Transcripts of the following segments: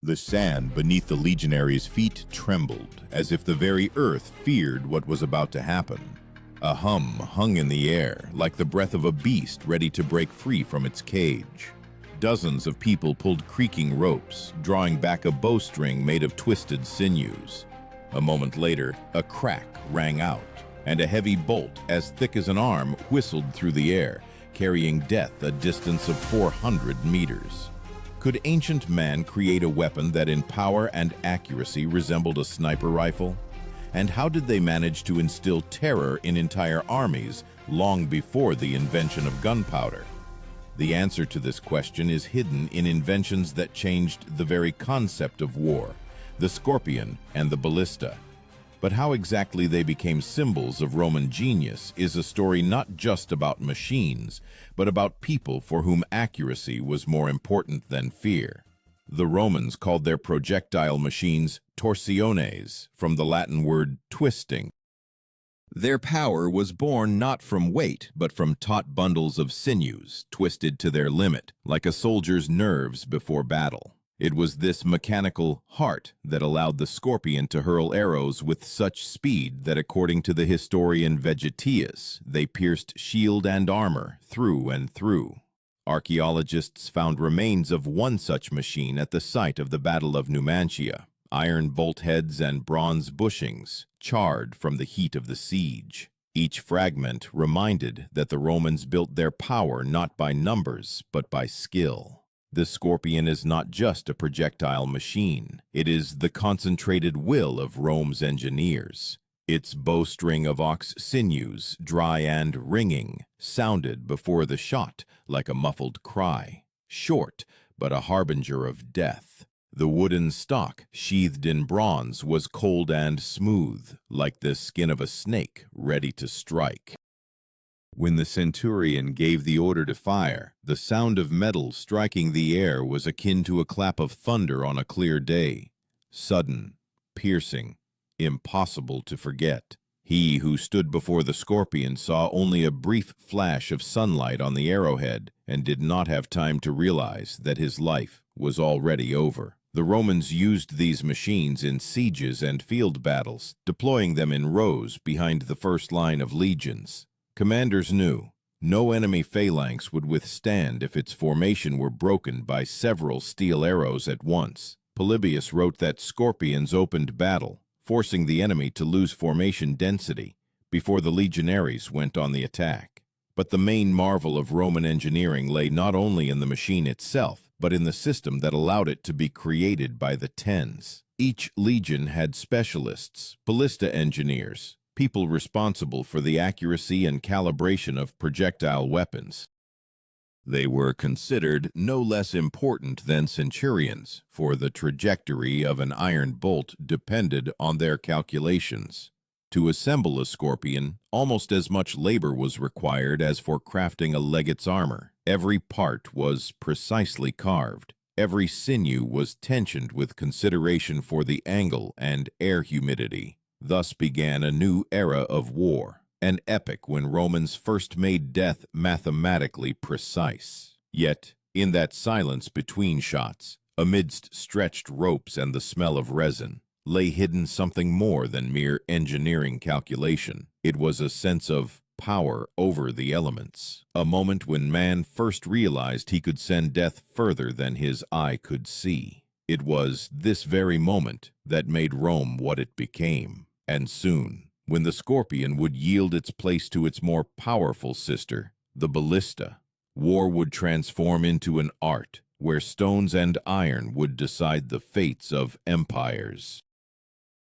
The sand beneath the legionaries' feet trembled, as if the very earth feared what was about to happen. A hum hung in the air, like the breath of a beast ready to break free from its cage. Dozens of people pulled creaking ropes, drawing back a bowstring made of twisted sinews. A moment later, a crack rang out, and a heavy bolt as thick as an arm whistled through the air, carrying death a distance of 400 meters. Could ancient man create a weapon that in power and accuracy resembled a sniper rifle? And how did they manage to instill terror in entire armies long before the invention of gunpowder? The answer to this question is hidden in inventions that changed the very concept of war, the scorpion and the ballista. But how exactly they became symbols of Roman genius is a story not just about machines, but about people for whom accuracy was more important than fear. The Romans called their projectile machines torsiones, from the Latin word twisting. Their power was born not from weight, but from taut bundles of sinews, twisted to their limit, like a soldier's nerves before battle. It was this mechanical heart that allowed the scorpion to hurl arrows with such speed that, according to the historian Vegetius, they pierced shield and armor through and through. Archaeologists found remains of one such machine at the site of the Battle of Numantia, iron bolt heads and bronze bushings, charred from the heat of the siege. Each fragment reminded that the Romans built their power not by numbers, but by skill. The scorpion is not just a projectile machine. It is the concentrated will of Rome's engineers. Its bowstring of ox sinews, dry and ringing, sounded before the shot like a muffled cry, short but a harbinger of death. The wooden stock, sheathed in bronze, was cold and smooth, like the skin of a snake ready to strike. When the centurion gave the order to fire, the sound of metal striking the air was akin to a clap of thunder on a clear day. Sudden, piercing, impossible to forget. He who stood before the scorpion saw only a brief flash of sunlight on the arrowhead and did not have time to realize that his life was already over. The Romans used these machines in sieges and field battles, deploying them in rows behind the first line of legions. Commanders knew no enemy phalanx would withstand if its formation were broken by several steel arrows at once. Polybius wrote that scorpions opened battle, forcing the enemy to lose formation density before the legionaries went on the attack. But the main marvel of Roman engineering lay not only in the machine itself, but in the system that allowed it to be created by the tens. Each legion had specialists, ballista engineers, people responsible for the accuracy and calibration of projectile weapons. They were considered no less important than centurions, for the trajectory of an iron bolt depended on their calculations. To assemble a scorpion, almost as much labor was required as for crafting a legate's armor. Every part was precisely carved. Every sinew was tensioned with consideration for the angle and air humidity. Thus began a new era of war, an epoch when Romans first made death mathematically precise. Yet, in that silence between shots, amidst stretched ropes and the smell of resin, lay hidden something more than mere engineering calculation. It was a sense of power over the elements, a moment when man first realized he could send death further than his eye could see. It was this very moment that made Rome what it became. And soon, when the scorpion would yield its place to its more powerful sister, the ballista, war would transform into an art where stones and iron would decide the fates of empires.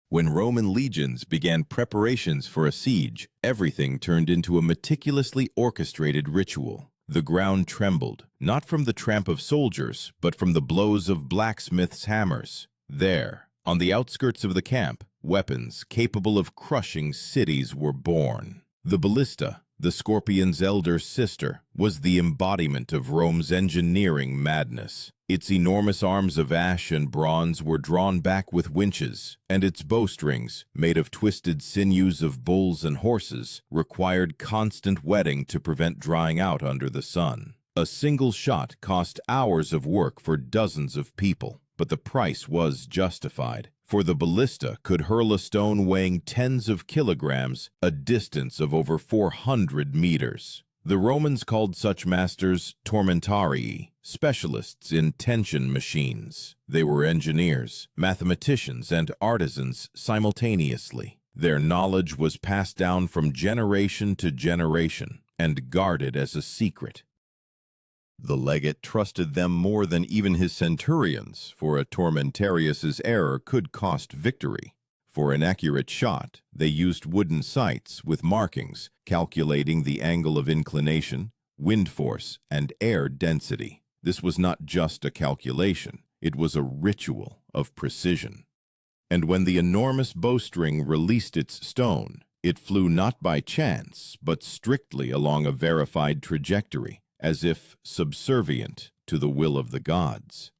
When Roman legions began preparations for a siege, everything turned into a meticulously orchestrated ritual. The ground trembled, not from the tramp of soldiers, but from the blows of blacksmiths' hammers. There, on the outskirts of the camp, weapons capable of crushing cities were born. The ballista, the scorpion's elder sister, was the embodiment of Rome's engineering madness. Its enormous arms of ash and bronze were drawn back with winches, and its bowstrings, made of twisted sinews of bulls and horses, required constant wetting to prevent drying out under the sun. A single shot cost hours of work for dozens of people. but the price was justified, for the ballista could hurl a stone weighing tens of kilograms a distance of over 400 meters. The Romans called such masters tormentarii, specialists in tension machines. They were engineers, mathematicians, and artisans simultaneously. Their knowledge was passed down from generation to generation and guarded as a secret. The legate trusted them more than even his centurions, for a tormentarius's error could cost victory. For an accurate shot, they used wooden sights with markings calculating the angle of inclination, wind force, and air density. This was not just a calculation, it was a ritual of precision. And when the enormous bowstring released its stone, it flew not by chance, but strictly along a verified trajectory, as if subservient to the will of the gods.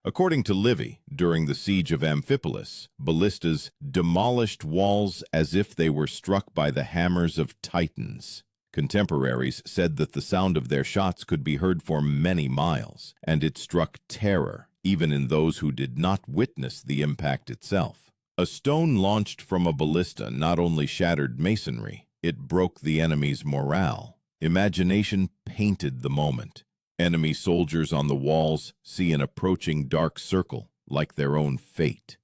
According to Livy, during the siege of Amphipolis, ballistas demolished walls as if they were struck by the hammers of titans. Contemporaries said that the sound of their shots could be heard for many miles, and it struck terror even in those who did not witness the impact itself. A stone launched from a ballista not only shattered masonry, it broke the enemy's morale. Imagination painted the moment. Enemy soldiers on the walls see an approaching dark circle like their own fate.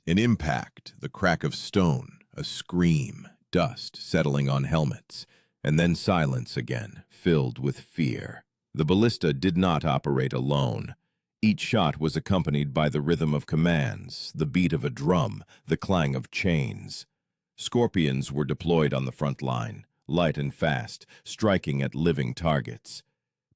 An impact, the crack of stone, a scream, dust settling on helmets, and then silence again, filled with fear. The ballista did not operate alone. Each shot was accompanied by the rhythm of commands, the beat of a drum, the clang of chains. Scorpions were deployed on the front line, light and fast, striking at living targets.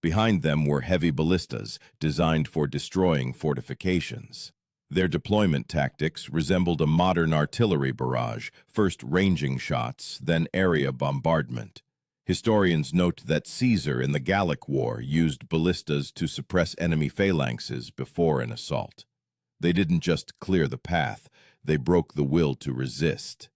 Behind them were heavy ballistas designed for destroying fortifications. Their deployment tactics resembled a modern artillery barrage, first ranging shots, then area bombardment. Historians note that Caesar in the Gallic War used ballistas to suppress enemy phalanxes before an assault. They didn't just clear the path, they broke the will to resist.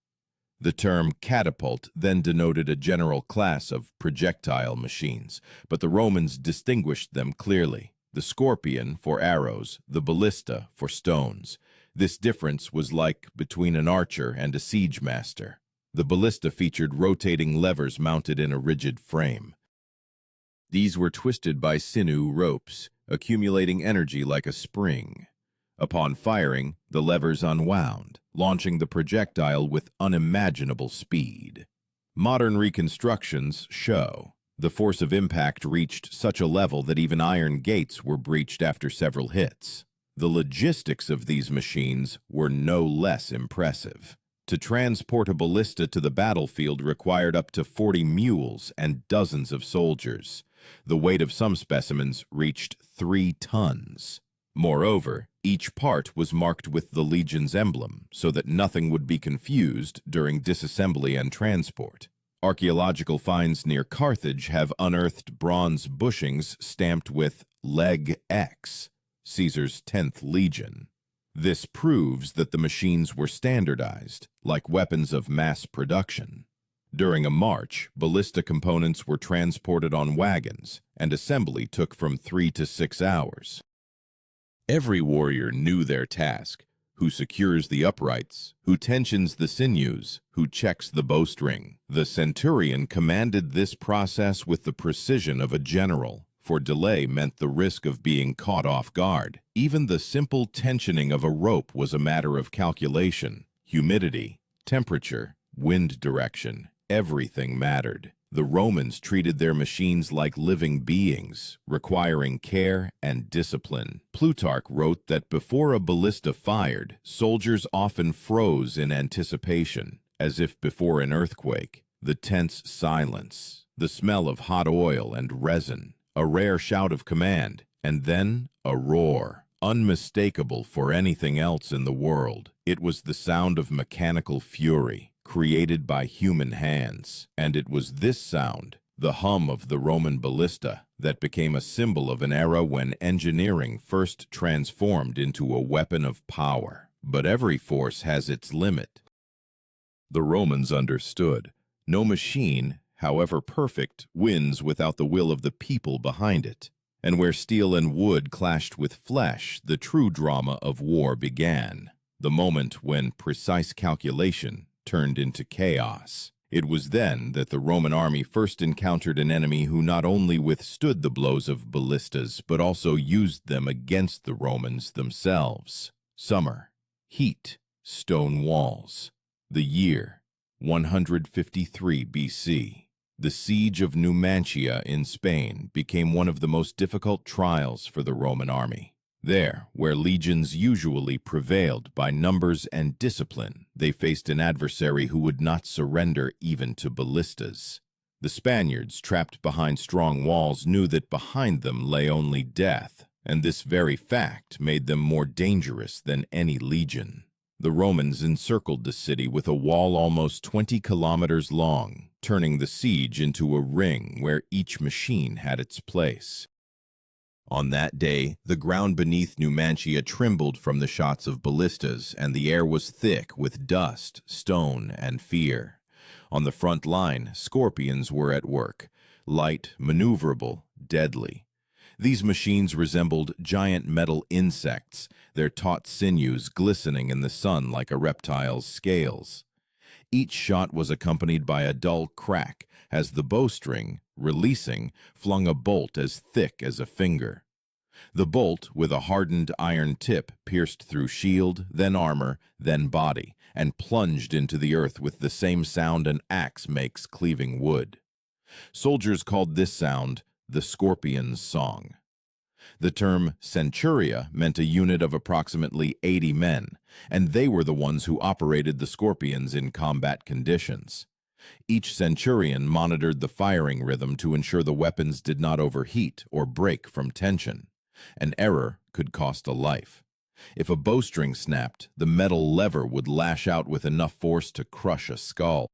The term catapult then denoted a general class of projectile machines, but the Romans distinguished them clearly. The scorpion for arrows, the ballista for stones. This difference was like between an archer and a siege master. The ballista featured rotating levers mounted in a rigid frame. These were twisted by sinew ropes, accumulating energy like a spring. Upon firing, the levers unwound, launching the projectile with unimaginable speed. Modern reconstructions show the force of impact reached such a level that even iron gates were breached after several hits. The logistics of these machines were no less impressive. To transport a ballista to the battlefield required up to 40 mules and dozens of soldiers. The weight of some specimens reached 3 tons. Moreover, each part was marked with the legion's emblem, so that nothing would be confused during disassembly and transport. Archaeological finds near Carthage have unearthed bronze bushings stamped with Leg X, Caesar's 10th legion. This proves that the machines were standardized, like weapons of mass production. During a march, ballista components were transported on wagons, and assembly took from 3 to 6 hours. Every warrior knew their task: who secures the uprights, who tensions the sinews, who checks the bowstring. The centurion commanded this process with the precision of a general, for delay meant the risk of being caught off guard. Even the simple tensioning of a rope was a matter of calculation. Humidity, temperature, wind direction, everything mattered. The Romans treated their machines like living beings, requiring care and discipline. Plutarch wrote that before a ballista fired, soldiers often froze in anticipation, as if before an earthquake. The tense silence, the smell of hot oil and resin, a rare shout of command, and then a roar, unmistakable for anything else in the world. It was the sound of mechanical fury, created by human hands, and it was this sound, the hum of the Roman ballista, that became a symbol of an era when engineering first transformed into a weapon of power. But every force has its limit. The Romans understood. No machine, however perfect, wins without the will of the people behind it. And where steel and wood clashed with flesh, the true drama of war began, the moment when precise calculation turned into chaos. It was then that the Roman army first encountered an enemy who not only withstood the blows of ballistas, but also used them against the Romans themselves. Summer, heat, stone walls. The year, 153 BC. The siege of Numantia in Spain became one of the most difficult trials for the Roman army. There, where legions usually prevailed by numbers and discipline, they faced an adversary who would not surrender even to ballistas. The Spaniards, trapped behind strong walls, knew that behind them lay only death, and this very fact made them more dangerous than any legion. The Romans encircled the city with a wall almost 20 kilometers long, turning the siege into a ring where each machine had its place. On that day, the ground beneath Numantia trembled from the shots of ballistas, and the air was thick with dust, stone, and fear. On the front line, scorpions were at work, light, maneuverable, deadly. These machines resembled giant metal insects, their taut sinews glistening in the sun like a reptile's scales. Each shot was accompanied by a dull crack as the bowstring, releasing, flung a bolt as thick as a finger. The bolt, with a hardened iron tip, pierced through shield, then armor, then body, and plunged into the earth with the same sound an axe makes cleaving wood. Soldiers called this sound the scorpion's song. The term centuria meant a unit of approximately 80 men, and they were the ones who operated the scorpions in combat conditions. Each centurion monitored the firing rhythm to ensure the weapons did not overheat or break from tension. An error could cost a life. If a bowstring snapped, the metal lever would lash out with enough force to crush a skull.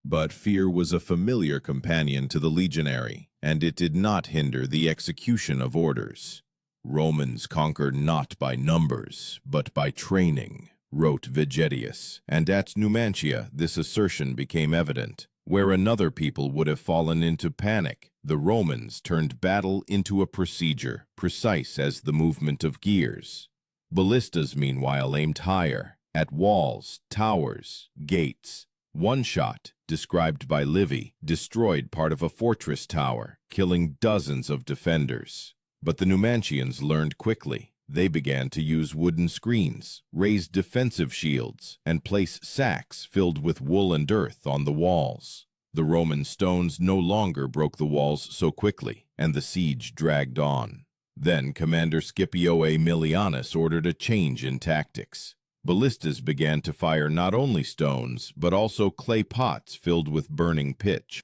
But fear was a familiar companion to the legionary, and it did not hinder the execution of orders. Romans conquer not by numbers, but by training, wrote Vegetius, and at Numantia this assertion became evident. Where another people would have fallen into panic, the Romans turned battle into a procedure, precise as the movement of gears. Ballistas, meanwhile, aimed higher, at walls, towers, gates. One shot, described by Livy, destroyed part of a fortress tower, killing dozens of defenders. But the Numantians learned quickly. They began to use wooden screens, raise defensive shields, and place sacks filled with wool and earth on the walls. The Roman stones no longer broke the walls so quickly, and the siege dragged on. Then Commander Scipio Aemilianus ordered a change in tactics. Ballistas began to fire not only stones, but also clay pots filled with burning pitch.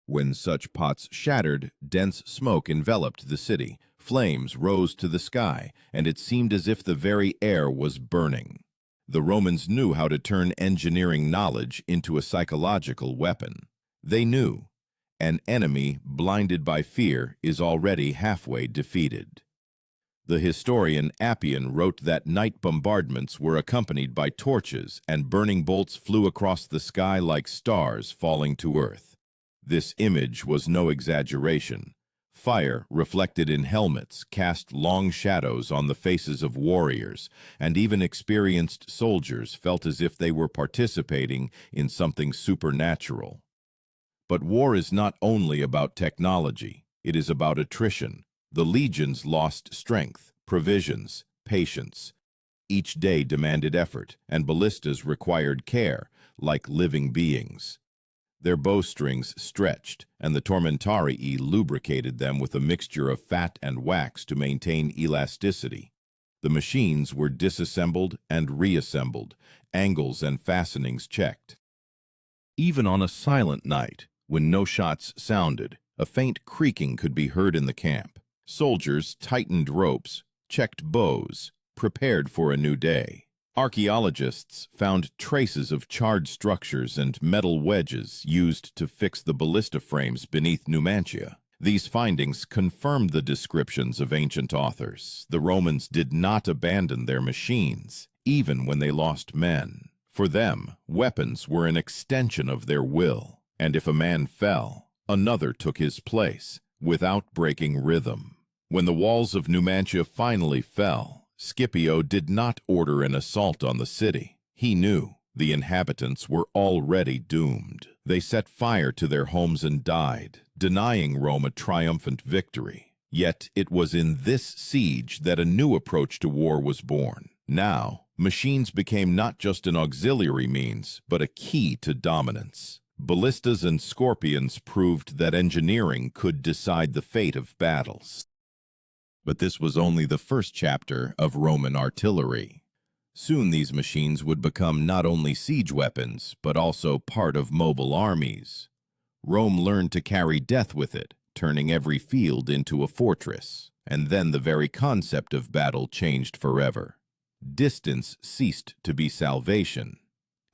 When such pots shattered, dense smoke enveloped the city. Flames rose to the sky, and it seemed as if the very air was burning. The Romans knew how to turn engineering knowledge into a psychological weapon. They knew, an enemy blinded by fear is already halfway defeated. The historian Appian wrote that night bombardments were accompanied by torches, and burning bolts flew across the sky like stars falling to earth. This image was no exaggeration. Fire, reflected in helmets, cast long shadows on the faces of warriors, and even experienced soldiers felt as if they were participating in something supernatural. But war is not only about technology, it is about attrition. The legions lost strength, provisions, patience. Each day demanded effort, and ballistas required care, like living beings. Their bowstrings stretched, and the tormentarii lubricated them with a mixture of fat and wax to maintain elasticity. The machines were disassembled and reassembled, angles and fastenings checked. Even on a silent night, when no shots sounded, a faint creaking could be heard in the camp. Soldiers tightened ropes, checked bows, prepared for a new day. Archaeologists found traces of charred structures and metal wedges used to fix the ballista frames beneath Numantia. These findings confirmed the descriptions of ancient authors. The Romans did not abandon their machines, even when they lost men. For them, weapons were an extension of their will, and if a man fell, another took his place, without breaking rhythm. When the walls of Numantia finally fell, Scipio did not order an assault on the city. He knew the inhabitants were already doomed. They set fire to their homes and died, denying Rome a triumphant victory. Yet it was in this siege that a new approach to war was born. Now, machines became not just an auxiliary means, but a key to dominance. Ballistas and scorpions proved that engineering could decide the fate of battles. But this was only the first chapter of Roman artillery. Soon these machines would become not only siege weapons, but also part of mobile armies. Rome learned to carry death with it, turning every field into a fortress. And then the very concept of battle changed forever. Distance ceased to be salvation.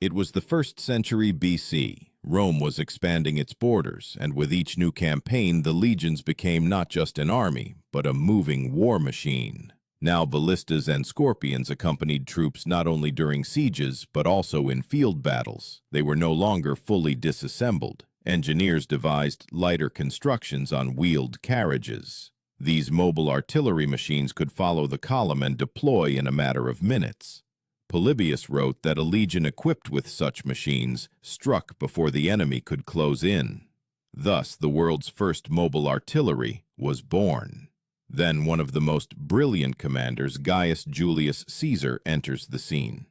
It was the 1st century BC. Rome was expanding its borders, and with each new campaign, the legions became not just an army, but a moving war machine. Now ballistas and scorpions accompanied troops not only during sieges, but also in field battles. They were no longer fully disassembled. Engineers devised lighter constructions on wheeled carriages. These mobile artillery machines could follow the column and deploy in a matter of minutes. Polybius wrote that a legion equipped with such machines struck before the enemy could close in. Thus, the world's first mobile artillery was born. Then one of the most brilliant commanders, Gaius Julius Caesar, enters the scene.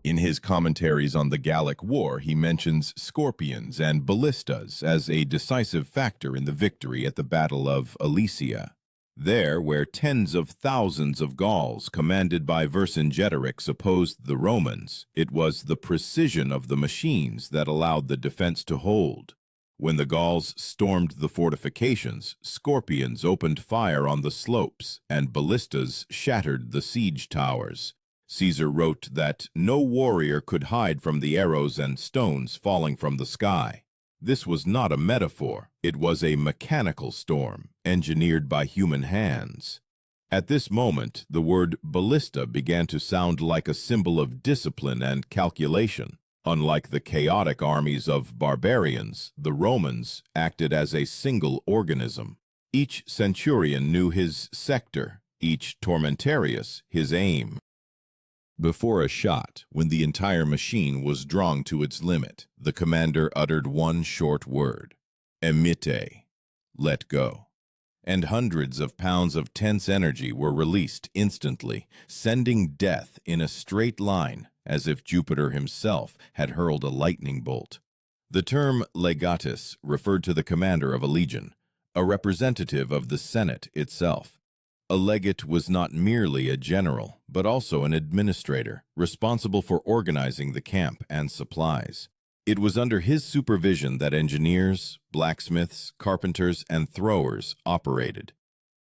In his commentaries on the Gallic War, he mentions scorpions and ballistas as a decisive factor in the victory at the Battle of Alesia. There, where tens of thousands of Gauls, commanded by Vercingetorix, opposed the Romans, it was the precision of the machines that allowed the defense to hold. When the Gauls stormed the fortifications, scorpions opened fire on the slopes, and ballistas shattered the siege towers. Caesar wrote that no warrior could hide from the arrows and stones falling from the sky. This was not a metaphor. It was a mechanical storm, engineered by human hands. At this moment, the word ballista began to sound like a symbol of discipline and calculation. Unlike the chaotic armies of barbarians, the Romans acted as a single organism. Each centurion knew his sector, each tormentarius his aim. Before a shot, when the entire machine was drawn to its limit, the commander uttered one short word: "Emite," let go. And hundreds of pounds of tense energy were released instantly, sending death in a straight line, as if Jupiter himself had hurled a lightning bolt. The term legatus referred to the commander of a legion, a representative of the Senate itself. A legate was not merely a general, but also an administrator, responsible for organizing the camp and supplies. It was under his supervision that engineers, blacksmiths, carpenters, and throwers operated.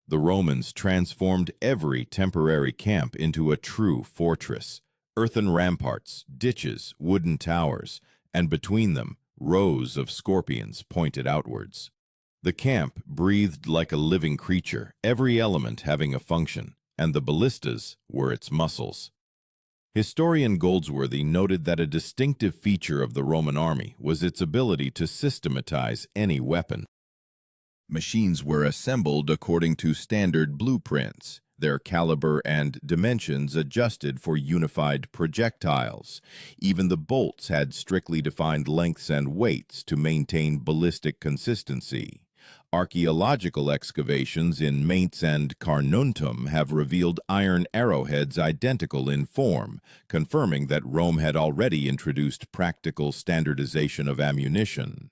The Romans transformed every temporary camp into a true fortress. Earthen ramparts, ditches, wooden towers, and between them, rows of scorpions pointed outwards. The camp breathed like a living creature, every element having a function, and the ballistas were its muscles. Historian Goldsworthy noted that a distinctive feature of the Roman army was its ability to systematize any weapon. Machines were assembled according to standard blueprints, their caliber and dimensions adjusted for unified projectiles. Even the bolts had strictly defined lengths and weights to maintain ballistic consistency. Archaeological excavations in Mainz and Carnuntum have revealed iron arrowheads identical in form, confirming that Rome had already introduced practical standardization of ammunition.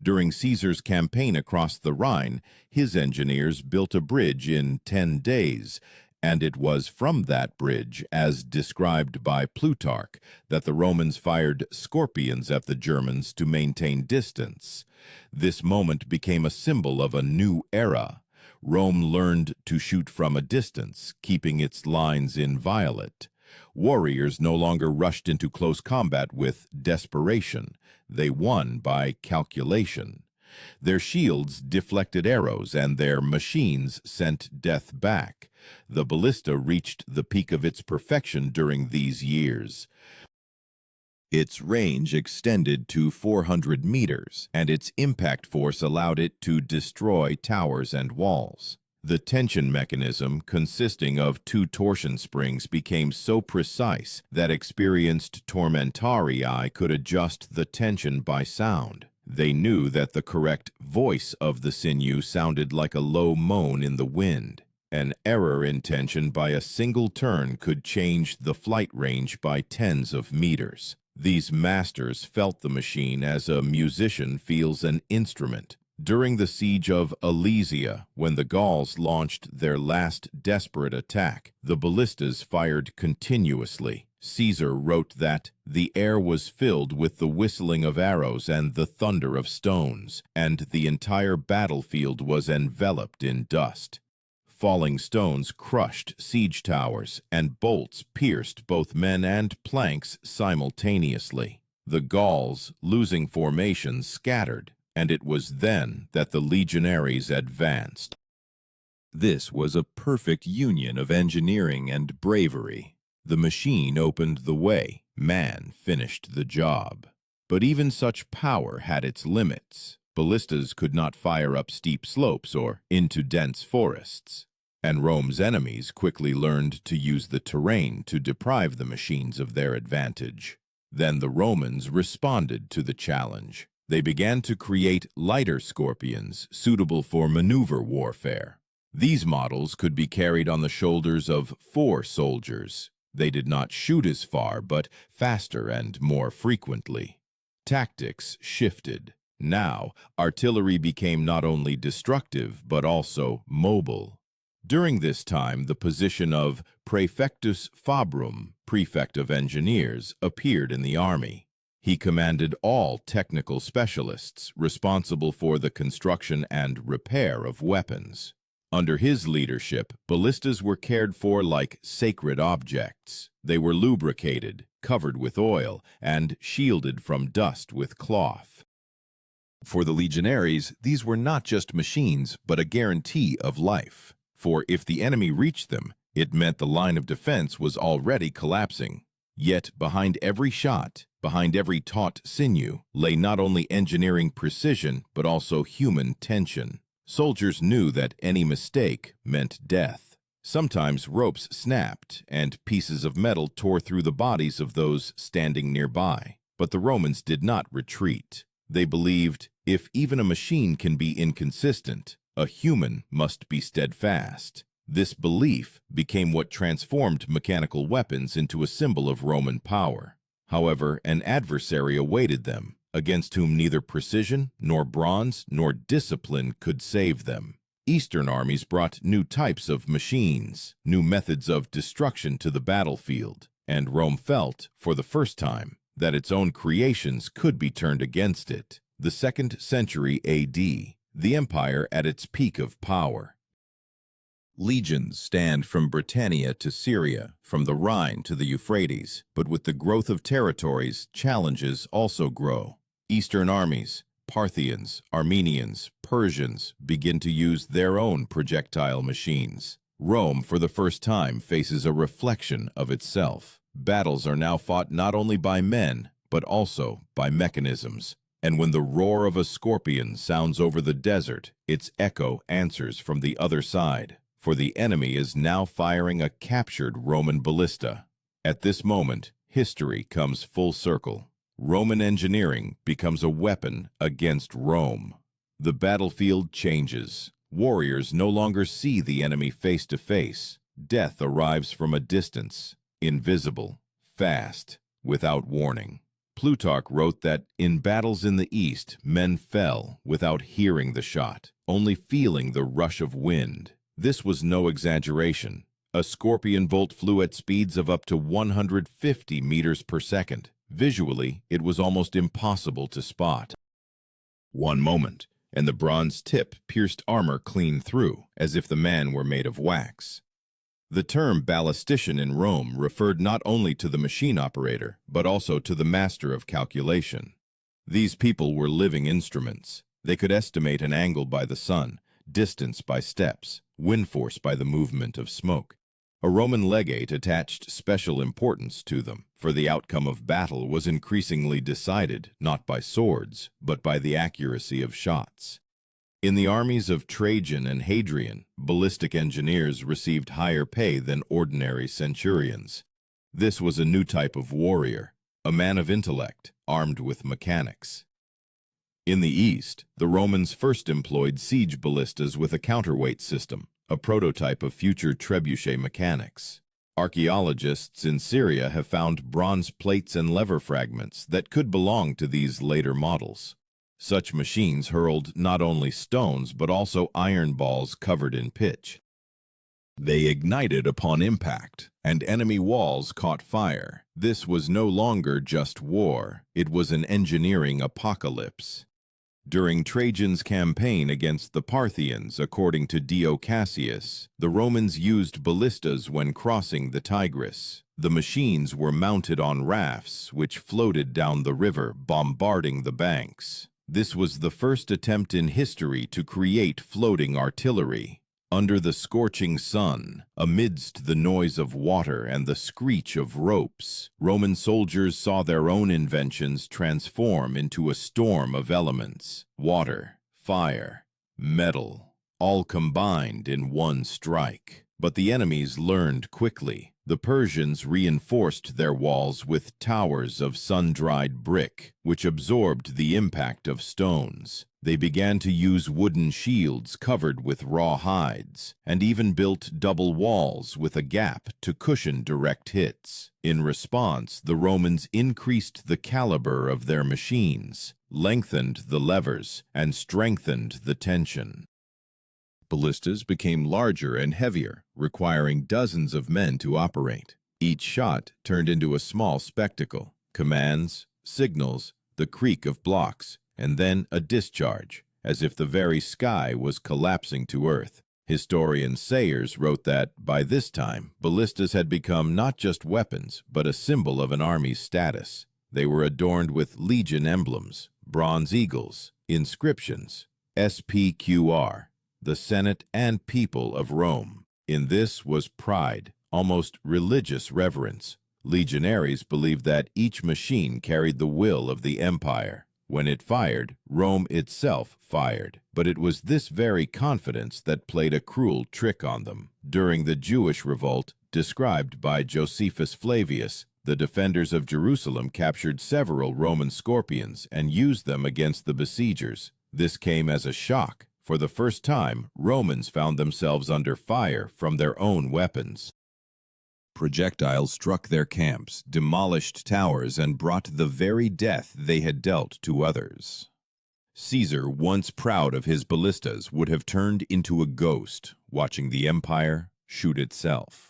During Caesar's campaign across the Rhine, his engineers built a bridge in 10 days, and it was from that bridge, as described by Plutarch, that the Romans fired scorpions at the Germans to maintain distance. This moment became a symbol of a new era. Rome learned to shoot from a distance, keeping its lines inviolate. Warriors no longer rushed into close combat with desperation. They won by calculation. Their shields deflected arrows, and their machines sent death back. The ballista reached the peak of its perfection during these years. Its range extended to 400 meters, and its impact force allowed it to destroy towers and walls. The tension mechanism, consisting of 2 torsion springs, became so precise that experienced tormentarii could adjust the tension by sound. They knew that the correct voice of the sinew sounded like a low moan in the wind. An error in tension by a single turn could change the flight range by tens of meters. These masters felt the machine as a musician feels an instrument. During the siege of Alesia, when the Gauls launched their last desperate attack, the ballistas fired continuously. Caesar wrote that the air was filled with the whistling of arrows and the thunder of stones, and the entire battlefield was enveloped in dust. Falling stones crushed siege towers, and bolts pierced both men and planks simultaneously. The Gauls, losing formation, scattered, and it was then that the legionaries advanced. This was a perfect union of engineering and bravery. The machine opened the way, man finished the job. But even such power had its limits. Ballistas could not fire up steep slopes or into dense forests. And Rome's enemies quickly learned to use the terrain to deprive the machines of their advantage. Then the Romans responded to the challenge. They began to create lighter scorpions suitable for maneuver warfare. These models could be carried on the shoulders of 4 soldiers. They did not shoot as far, but faster and more frequently. Tactics shifted. Now, artillery became not only destructive, but also mobile. During this time, the position of Praefectus Fabrum, Prefect of Engineers, appeared in the army. He commanded all technical specialists responsible for the construction and repair of weapons. Under his leadership, ballistas were cared for like sacred objects. They were lubricated, covered with oil, and shielded from dust with cloth. For the legionaries, these were not just machines, but a guarantee of life. For if the enemy reached them, it meant the line of defense was already collapsing. Yet behind every shot, behind every taut sinew, lay not only engineering precision, but also human tension. Soldiers knew that any mistake meant death. Sometimes ropes snapped, and pieces of metal tore through the bodies of those standing nearby. But the Romans did not retreat. They believed, if even a machine can be inconsistent, a human must be steadfast. This belief became what transformed mechanical weapons into a symbol of Roman power. However, an adversary awaited them, against whom neither precision, nor bronze, nor discipline could save them. Eastern armies brought new types of machines, new methods of destruction to the battlefield, and Rome felt, for the first time, that its own creations could be turned against it. The 2nd century A.D., the empire at its peak of power. Legions stand from Britannia to Syria, from the Rhine to the Euphrates, but with the growth of territories, challenges also grow. Eastern armies, Parthians, Armenians, Persians, begin to use their own projectile machines. Rome, for the first time, faces a reflection of itself. Battles are now fought not only by men, but also by mechanisms. And when the roar of a scorpion sounds over the desert, its echo answers from the other side, for the enemy is now firing a captured Roman ballista. At this moment, history comes full circle. Roman engineering becomes a weapon against Rome. The battlefield changes. Warriors no longer see the enemy face to face. Death arrives from a distance, invisible, fast, without warning. Plutarch wrote that in battles in the East, men fell without hearing the shot, only feeling the rush of wind. This was no exaggeration. A scorpion bolt flew at speeds of up to 150 meters per second. Visually, it was almost impossible to spot. One moment, and the bronze tip pierced armor clean through, as if the man were made of wax. The term ballistician in Rome referred not only to the machine operator, but also to the master of calculation. These people were living instruments. They could estimate an angle by the sun, distance by steps, wind force by the movement of smoke. A Roman legate attached special importance to them, for the outcome of battle was increasingly decided not by swords, but by the accuracy of shots. In the armies of Trajan and Hadrian, ballistic engineers received higher pay than ordinary centurions. This was a new type of warrior, a man of intellect, armed with mechanics. In the East, the Romans first employed siege ballistas with a counterweight system, a prototype of future trebuchet mechanics. Archaeologists in Syria have found bronze plates and lever fragments that could belong to these later models. Such machines hurled not only stones but also iron balls covered in pitch. They ignited upon impact, and enemy walls caught fire. This was no longer just war, it was an engineering apocalypse. During Trajan's campaign against the Parthians, according to Dio Cassius, the Romans used ballistas when crossing the Tigris. The machines were mounted on rafts which floated down the river, bombarding the banks. This was the first attempt in history to create floating artillery. Under the scorching sun, amidst the noise of water and the screech of ropes, Roman soldiers saw their own inventions transform into a storm of elements: water, fire, metal, all combined in one strike. But the enemies learned quickly. The Persians reinforced their walls with towers of sun-dried brick, which absorbed the impact of stones. They began to use wooden shields covered with raw hides, and even built double walls with a gap to cushion direct hits. In response, the Romans increased the caliber of their machines, lengthened the levers, and strengthened the tension. Ballistas became larger and heavier, requiring dozens of men to operate. Each shot turned into a small spectacle: commands, signals, the creak of blocks, and then a discharge, as if the very sky was collapsing to earth. Historian Sayers wrote that, by this time, ballistas had become not just weapons, but a symbol of an army's status. They were adorned with legion emblems, bronze eagles, inscriptions, SPQR, the Senate and people of Rome. In this was pride, almost religious reverence. Legionaries believed that each machine carried the will of the empire. When it fired, Rome itself fired. But it was this very confidence that played a cruel trick on them. During the Jewish revolt, described by Josephus Flavius, the defenders of Jerusalem captured several Roman scorpions and used them against the besiegers. This came as a shock. For the first time, Romans found themselves under fire from their own weapons. Projectiles struck their camps, demolished towers, and brought the very death they had dealt to others. Caesar, once proud of his ballistas, would have turned into a ghost, watching the empire shoot itself.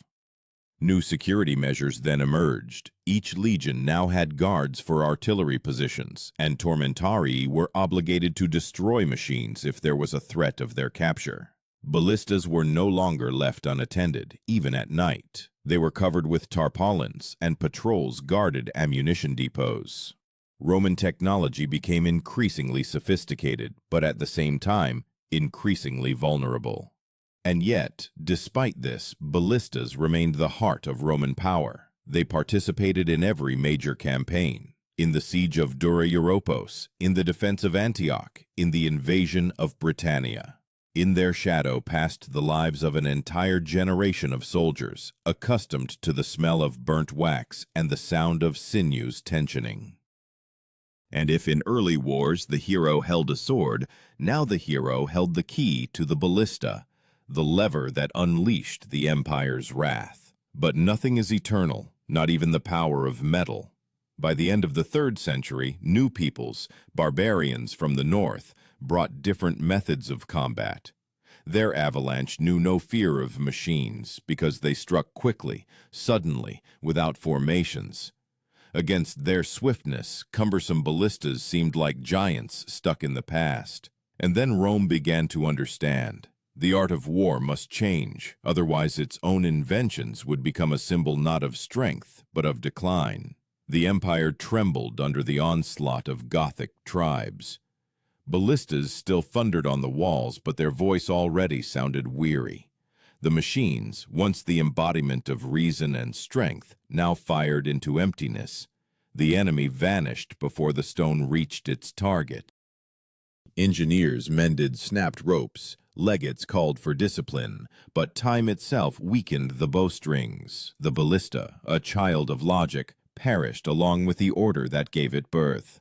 New security measures then emerged. Each legion now had guards for artillery positions, and tormentarii were obligated to destroy machines if there was a threat of their capture. Ballistas were no longer left unattended, even at night. They were covered with tarpaulins, and patrols guarded ammunition depots. Roman technology became increasingly sophisticated, but at the same time, increasingly vulnerable. And yet, despite this, ballistas remained the heart of Roman power. They participated in every major campaign: in the siege of Dura Europos, in the defense of Antioch, in the invasion of Britannia. In their shadow passed the lives of an entire generation of soldiers, accustomed to the smell of burnt wax and the sound of sinews tensioning. And if in early wars the hero held a sword, now the hero held the key to the ballista, the lever that unleashed the empire's wrath. But nothing is eternal, not even the power of metal. By the end of the 3rd century, new peoples, barbarians from the north, brought different methods of combat. Their avalanche knew no fear of machines because they struck quickly, suddenly, without formations. Against their swiftness, cumbersome ballistas seemed like giants stuck in the past. And then Rome began to understand. The art of war must change, otherwise its own inventions would become a symbol not of strength, but of decline. The empire trembled under the onslaught of Gothic tribes. Ballistas still thundered on the walls, but their voice already sounded weary. The machines, once the embodiment of reason and strength, now fired into emptiness. The enemy vanished before the stone reached its target. Engineers mended snapped ropes, legates called for discipline, but time itself weakened the bowstrings. The ballista, a child of logic, perished along with the order that gave it birth.